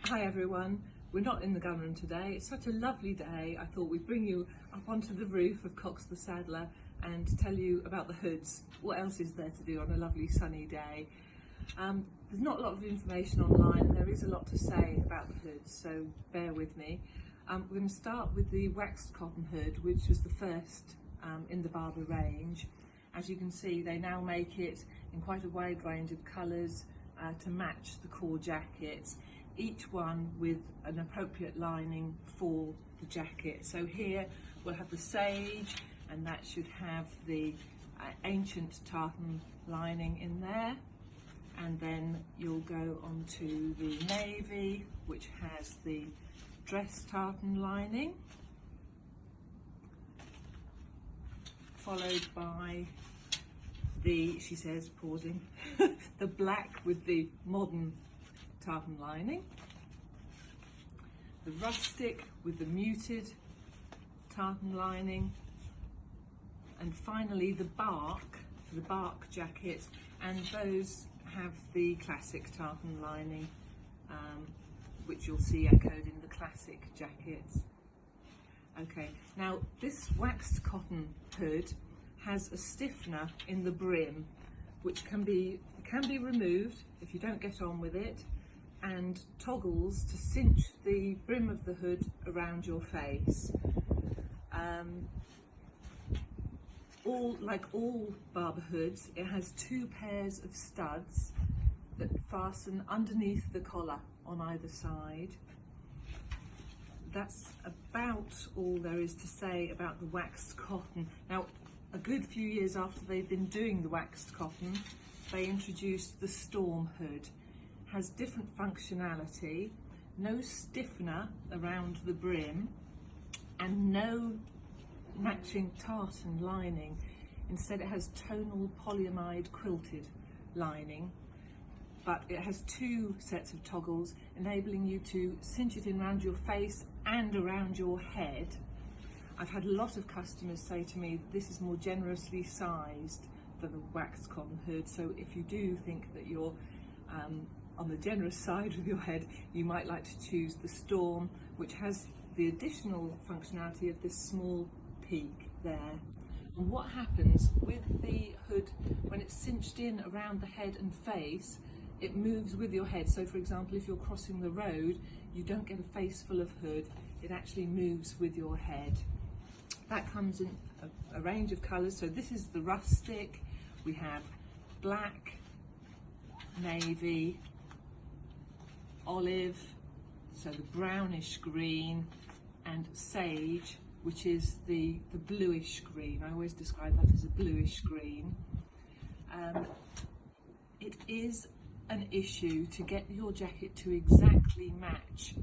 Hi everyone, we're not in the gun room today. It's such a lovely day. I thought we'd bring you up onto the roof of Cox the Saddler and tell you about the hoods. What else is there to do on a lovely sunny day? There's not a lot of information online and there is a lot to say about the hoods, so bear with me. We're going to start with the waxed cotton hood, which was the first in the Barbour range. As you can see, they now make it in quite a wide range of colours to match the core jackets, each one with an appropriate lining for the jacket. So here we'll have the sage, and that should have the ancient tartan lining in there, and then you'll go on to the navy, which has the dress tartan lining, followed by the, she says, pausing, the black with the modern tartan lining, the rustic with the muted tartan lining, and finally the bark jacket, and those have the classic tartan lining, which you'll see echoed in the classic jackets. Okay, now this waxed cotton hood has a stiffener in the brim, which can be removed if you don't get on with it, and toggles to cinch the brim of the hood around your face. Like all Barbour hoods, it has two pairs of studs that fasten underneath the collar on either side. That's about all there is to say about the waxed cotton. Now, a good few years after they've been doing the waxed cotton, they introduced the storm hood. Has different functionality, no stiffener around the brim, and no matching tartan lining. Instead, it has tonal polyamide quilted lining, but it has two sets of toggles, enabling you to cinch it in around your face and around your head. I've had a lot of customers say to me this is more generously sized than the waxed cotton hood, so if you do think that you're on the generous side with your head, you might like to choose the Storm, which has the additional functionality of this small peak there. And what happens with the hood when it's cinched in around the head and face, it moves with your head. So for example, if you're crossing the road, you don't get a face full of hood, it actually moves with your head. That comes in a range of colours. So this is the rustic, we have black, navy, olive, so the brownish green, and sage, which is the bluish green. I always describe that as a bluish green. It is an issue to get your jacket to exactly match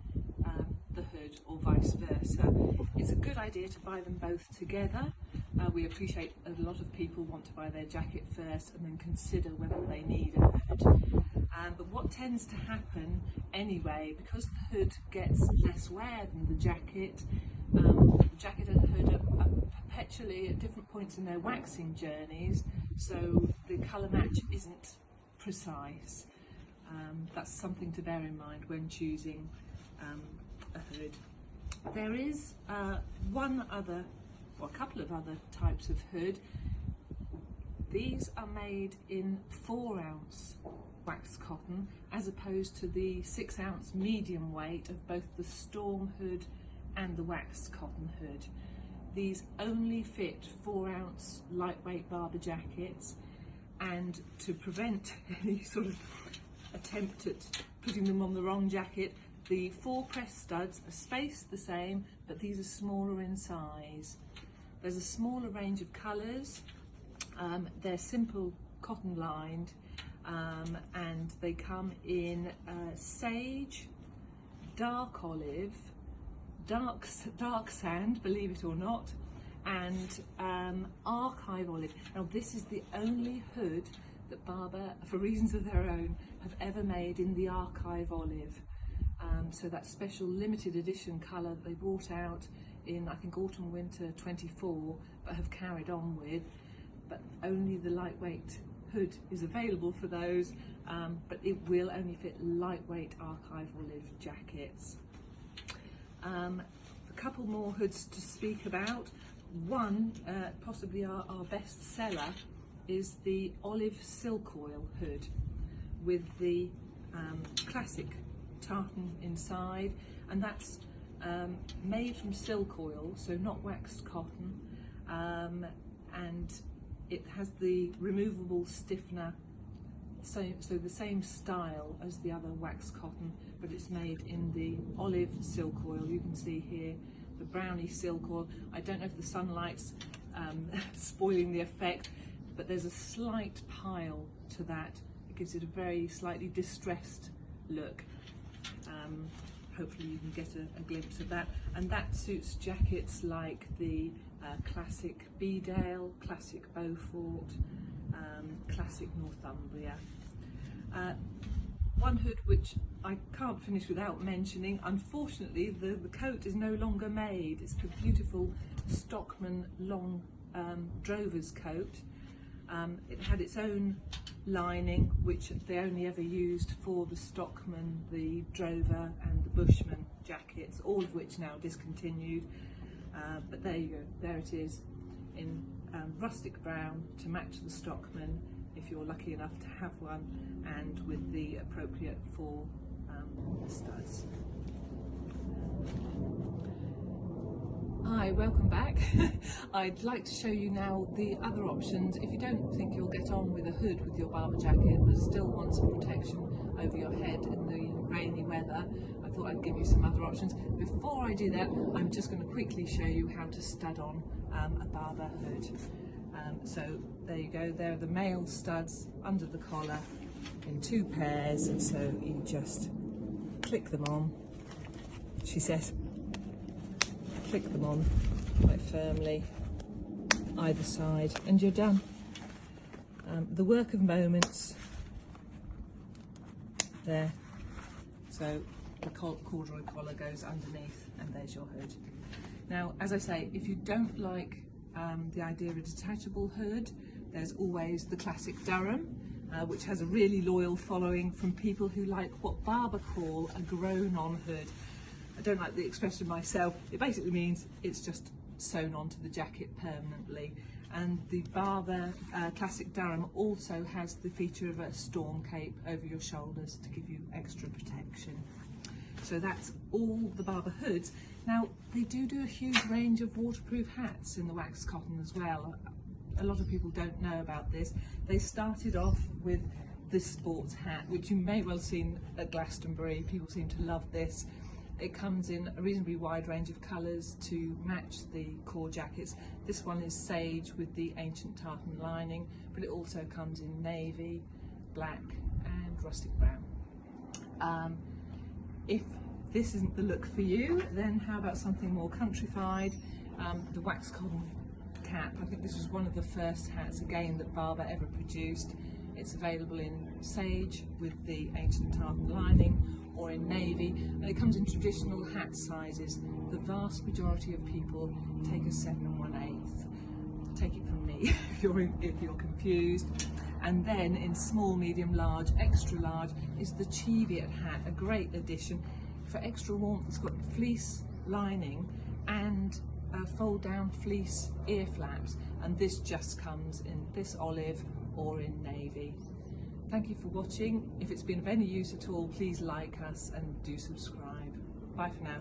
the hood or vice versa. It's a good idea to buy them both together. We appreciate a lot of people want to buy their jacket first and then consider whether they need a hood. But what tends to happen anyway, because the hood gets less wear than the jacket and the hood are perpetually at different points in their waxing journeys, so the colour match isn't precise. That's something to bear in mind when choosing a hood. There is a couple of other types of hood. These are made in 4-ounce waxed cotton, as opposed to the 6-ounce medium weight of both the Storm hood and the waxed cotton hood. These only fit 4-ounce lightweight Barbour jackets, and to prevent any sort of attempt at putting them on the wrong jacket, the 4 press studs are spaced the same, but these are smaller in size. There's a smaller range of colours. They're simple cotton lined, and they come in sage, dark olive, dark sand, believe it or not, and archive olive. Now this is the only hood that Barbour, for reasons of their own, have ever made in the archive olive. So that special limited edition colour they brought out in, I think, autumn winter 24, but have carried on with, but only the lightweight hood is available for those, but it will only fit lightweight archival live jackets. A couple more hoods to speak about. One, possibly our best seller, is the olive silk oil hood with the classic tartan inside, and that's made from silk oil, so not waxed cotton, and it has the removable stiffener, so the same style as the other waxed cotton, but it's made in the olive silk oil. You can see here the browny silk oil. I don't know if the sunlight's spoiling the effect, but there's a slight pile to that. It gives it a very slightly distressed look. Hopefully you can get a glimpse of that, and that suits jackets like the classic Bedale, classic Beaufort, classic Northumbria. One hood which I can't finish without mentioning, unfortunately the coat is no longer made. It's the beautiful Stockman long drover's coat. It had its own lining, which they only ever used for the Stockman, the Drover and the Bushman jackets, all of which now discontinued. But there you go, there it is in rustic brown to match the Stockman, if you're lucky enough to have one, and with the appropriate for studs. Hi, welcome back. I'd like to show you now the other options if you don't think you'll get on with a hood with your Barbour jacket but still want some protection over your head in the rainy weather. I thought I'd give you some other options. Before I do that, I'm just going to quickly show you how to stud on a Barbour hood. So there you go, there are the male studs under the collar in 2 pairs, and so you just click them on, she says. Click them on quite firmly either side and you're done. The work of moments there. So the corduroy collar goes underneath and there's your hood. Now, as I say, if you don't like the idea of a detachable hood, there's always the classic Durham, which has a really loyal following from people who like what Barbour call a grown-on hood. I don't like the expression myself. It basically means it's just sewn onto the jacket permanently. And the Barbour Classic Durham also has the feature of a storm cape over your shoulders to give you extra protection. So that's all the Barbour hoods. Now, they do a huge range of waterproof hats in the waxed cotton as well. A lot of people don't know about this. They started off with this sports hat, which you may well have seen at Glastonbury. People seem to love this. It comes in a reasonably wide range of colours to match the core jackets. This one is sage with the ancient tartan lining, but it also comes in navy, black and rustic brown. If this isn't the look for you, then how about something more countrified? The waxed cotton cap. I think this was one of the first hats again that Barbour ever produced. It's available in sage with the ancient tartan lining or in navy, and it comes in traditional hat sizes. The vast majority of people take a 7 1/8. Take it from me if you're confused. And then in small, medium, large, extra large is the Cheviot hat, a great addition for extra warmth. It's got fleece lining and fold down fleece ear flaps, and this just comes in this olive or in navy. Thank you for watching. If it's been of any use at all, please like us and do subscribe. Bye for now.